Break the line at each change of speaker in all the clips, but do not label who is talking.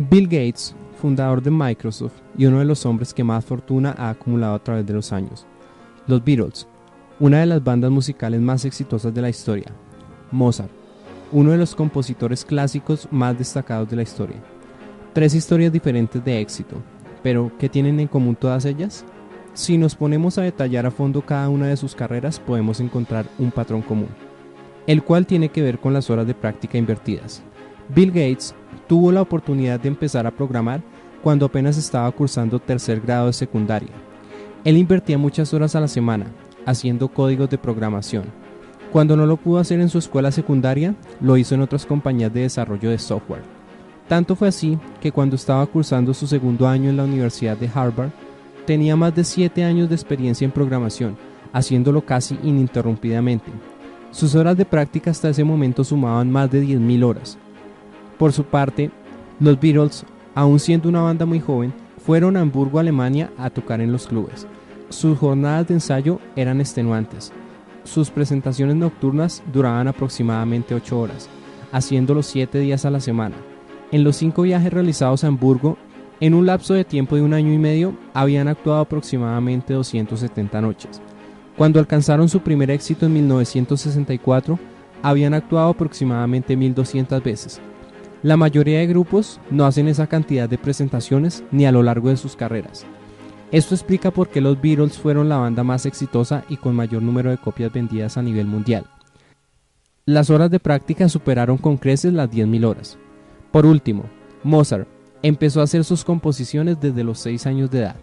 Bill Gates, fundador de Microsoft y uno de los hombres que más fortuna ha acumulado a través de los años. Los Beatles, una de las bandas musicales más exitosas de la historia. Mozart, uno de los compositores clásicos más destacados de la historia. Tres historias diferentes de éxito, pero ¿qué tienen en común todas ellas? Si nos ponemos a detallar a fondo cada una de sus carreras, podemos encontrar un patrón común, el cual tiene que ver con las horas de práctica invertidas. Bill Gates tuvo la oportunidad de empezar a programar cuando apenas estaba cursando tercer grado de secundaria. Él invertía muchas horas a la semana, haciendo códigos de programación. Cuando no lo pudo hacer en su escuela secundaria, lo hizo en otras compañías de desarrollo de software. Tanto fue así que cuando estaba cursando su segundo año en la Universidad de Harvard, tenía más de 7 años de experiencia en programación, haciéndolo casi ininterrumpidamente. Sus horas de práctica hasta ese momento sumaban más de 10.000 horas. Por su parte, los Beatles, aún siendo una banda muy joven, fueron a Hamburgo, Alemania, a tocar en los clubes. Sus jornadas de ensayo eran extenuantes. Sus presentaciones nocturnas duraban aproximadamente 8 horas, haciéndolo 7 días a la semana. En los 5 viajes realizados a Hamburgo, en un lapso de tiempo de 1 año y medio, habían actuado aproximadamente 270 noches. Cuando alcanzaron su primer éxito en 1964, habían actuado aproximadamente 1.200 veces. La mayoría de grupos no hacen esa cantidad de presentaciones ni a lo largo de sus carreras. Esto explica por qué los Beatles fueron la banda más exitosa y con mayor número de copias vendidas a nivel mundial. Las horas de práctica superaron con creces las 10.000 horas. Por último, Mozart empezó a hacer sus composiciones desde los 6 años de edad,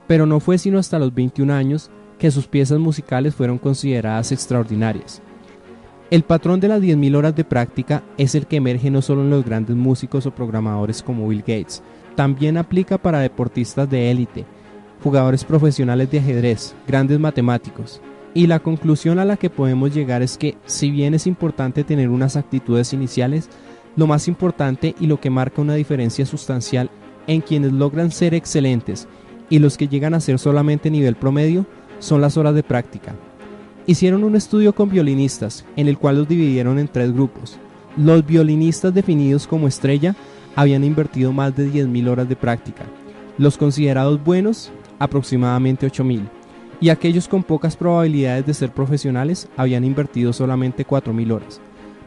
pero no fue sino hasta los 21 años que sus piezas musicales fueron consideradas extraordinarias. El patrón de las 10.000 horas de práctica es el que emerge no solo en los grandes músicos o programadores como Bill Gates, también aplica para deportistas de élite, jugadores profesionales de ajedrez, grandes matemáticos. Y la conclusión a la que podemos llegar es que, si bien es importante tener unas actitudes iniciales, lo más importante y lo que marca una diferencia sustancial en quienes logran ser excelentes y los que llegan a ser solamente nivel promedio son las horas de práctica. Hicieron un estudio con violinistas, en el cual los dividieron en 3 grupos. Los violinistas definidos como estrella habían invertido más de 10.000 horas de práctica. Los considerados buenos, aproximadamente 8.000. Y aquellos con pocas probabilidades de ser profesionales habían invertido solamente 4.000 horas.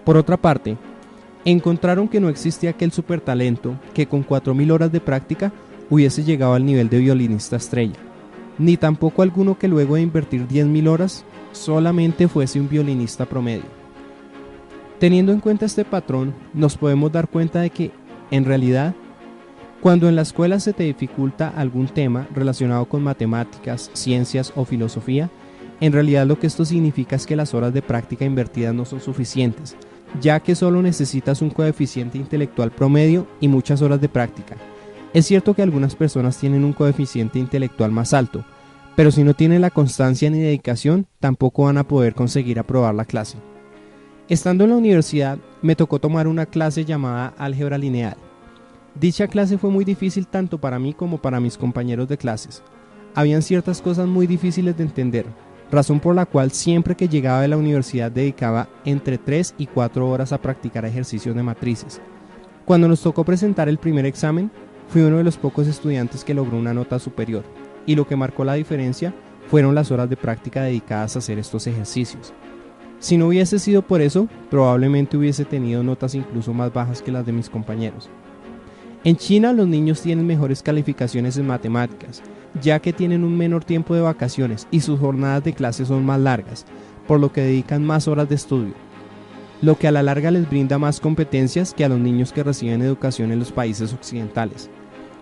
Por otra parte, encontraron que no existía aquel supertalento que con 4.000 horas de práctica hubiese llegado al nivel de violinista estrella, ni tampoco alguno que luego de invertir 10.000 horas solamente fuese un violinista promedio. Teniendo en cuenta este patrón, nos podemos dar cuenta de que, en realidad, cuando en la escuela se te dificulta algún tema relacionado con matemáticas, ciencias o filosofía, en realidad lo que esto significa es que las horas de práctica invertidas no son suficientes, ya que solo necesitas un coeficiente intelectual promedio y muchas horas de práctica. Es cierto que algunas personas tienen un coeficiente intelectual más alto, pero si no tienen la constancia ni dedicación, tampoco van a poder conseguir aprobar la clase. Estando en la universidad, me tocó tomar una clase llamada álgebra lineal. Dicha clase fue muy difícil tanto para mí como para mis compañeros de clases. Habían ciertas cosas muy difíciles de entender, razón por la cual siempre que llegaba de la universidad dedicaba entre 3 y 4 horas a practicar ejercicios de matrices. Cuando nos tocó presentar el primer examen, fui uno de los pocos estudiantes que logró una nota superior, y lo que marcó la diferencia fueron las horas de práctica dedicadas a hacer estos ejercicios. Si no hubiese sido por eso, probablemente hubiese tenido notas incluso más bajas que las de mis compañeros. En China los niños tienen mejores calificaciones en matemáticas, ya que tienen un menor tiempo de vacaciones y sus jornadas de clase son más largas, por lo que dedican más horas de estudio, lo que a la larga les brinda más competencias que a los niños que reciben educación en los países occidentales.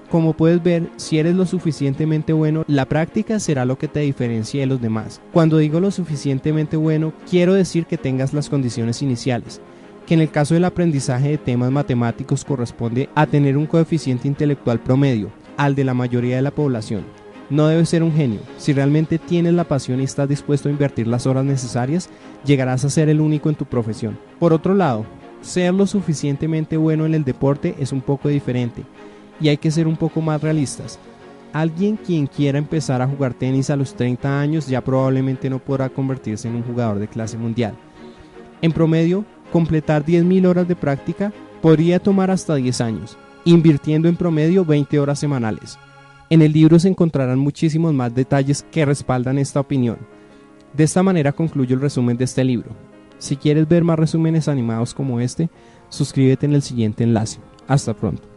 Como puedes ver, si eres lo suficientemente bueno, la práctica será lo que te diferencie de los demás. Cuando digo lo suficientemente bueno, quiero decir que tengas las condiciones iniciales, que en el caso del aprendizaje de temas matemáticos corresponde a tener un coeficiente intelectual promedio, al de la mayoría de la población. No debes ser un genio. Si realmente tienes la pasión y estás dispuesto a invertir las horas necesarias, llegarás a ser el único en tu profesión. Por otro lado, ser lo suficientemente bueno en el deporte es un poco diferente, y hay que ser un poco más realistas. Alguien quien quiera empezar a jugar tenis a los 30 años ya probablemente no podrá convertirse en un jugador de clase mundial. En promedio, completar 10.000 horas de práctica podría tomar hasta 10 años, invirtiendo en promedio 20 horas semanales. En el libro se encontrarán muchísimos más detalles que respaldan esta opinión. De esta manera concluyo el resumen de este libro. Si quieres ver más resúmenes animados como este, suscríbete en el siguiente enlace. Hasta pronto.